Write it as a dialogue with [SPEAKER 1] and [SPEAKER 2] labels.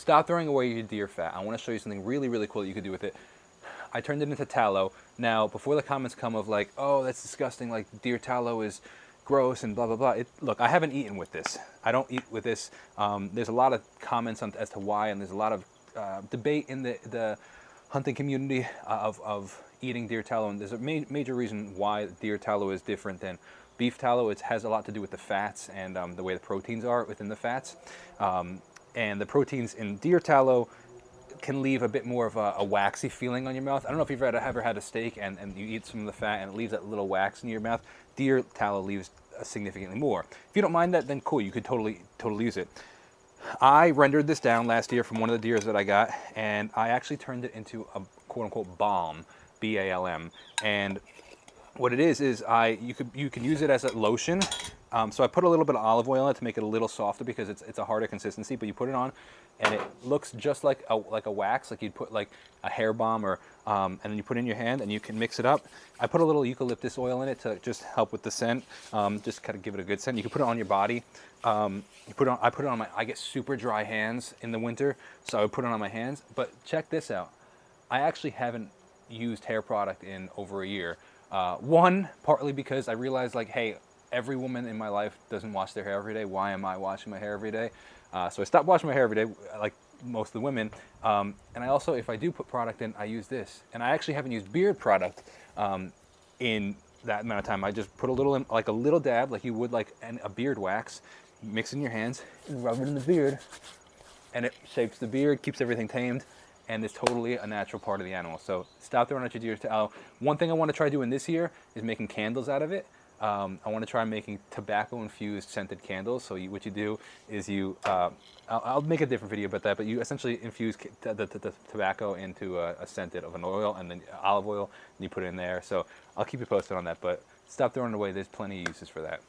[SPEAKER 1] stop throwing away your deer fat. I want to show you something really, really cool that you could do with it. I turned it into tallow. Now, before the comments come of like, oh, that's disgusting, like deer tallow is gross and blah, blah, blah. Look, I haven't eaten with this. I don't eat with this. There's a lot of comments as to why, and there's a lot of debate in the hunting community of eating deer tallow, and there's a major reason why deer tallow is different than beef tallow. It has a lot to do with the fats and the way the proteins are within the fats. And the proteins in deer tallow can leave a bit more of a waxy feeling on your mouth. I don't know if you've ever had a steak and you eat some of the fat and it leaves that little wax in your mouth. Deer tallow leaves significantly more. If you don't mind that, then cool, you could totally use it. I rendered this down last year from one of the deers that I got, and I actually turned it into a quote-unquote balm, B-A-L-M. And what it is you can use it as a lotion. So I put a little bit of olive oil in it to make it a little softer because it's a harder consistency. But you put it on, and it looks just like a wax, like you'd put like a hair balm, or and then you put it in your hand and you can mix it up. I put a little eucalyptus oil in it to just help with the scent, just kind of give it a good scent. You can put it on your body. I put it on I get super dry hands in the winter, so I would put it on my hands. But check this out. I actually haven't used hair product in over a year. One, partly because I realized like, hey, every woman in my life doesn't wash their hair every day. Why am I washing my hair every day? So I stopped washing my hair every day, like most of the women. And I also, if I do put product in, I use this. And I actually haven't used beard product in that amount of time. I just put a little in, like a little dab, like you would like a beard wax, mix in your hands, and rub it in the beard. And it shapes the beard, keeps everything tamed, and it's totally a natural part of the animal. So stop throwing out your deer tallow. One thing I want to try doing this year is making candles out of it. I want to try making tobacco-infused scented candles. So what you do is I'll make a different video about that, but you essentially infuse the tobacco into a scented of an oil, and then olive oil, and you put it in there. So I'll keep you posted on that, but stop throwing it away. There's plenty of uses for that.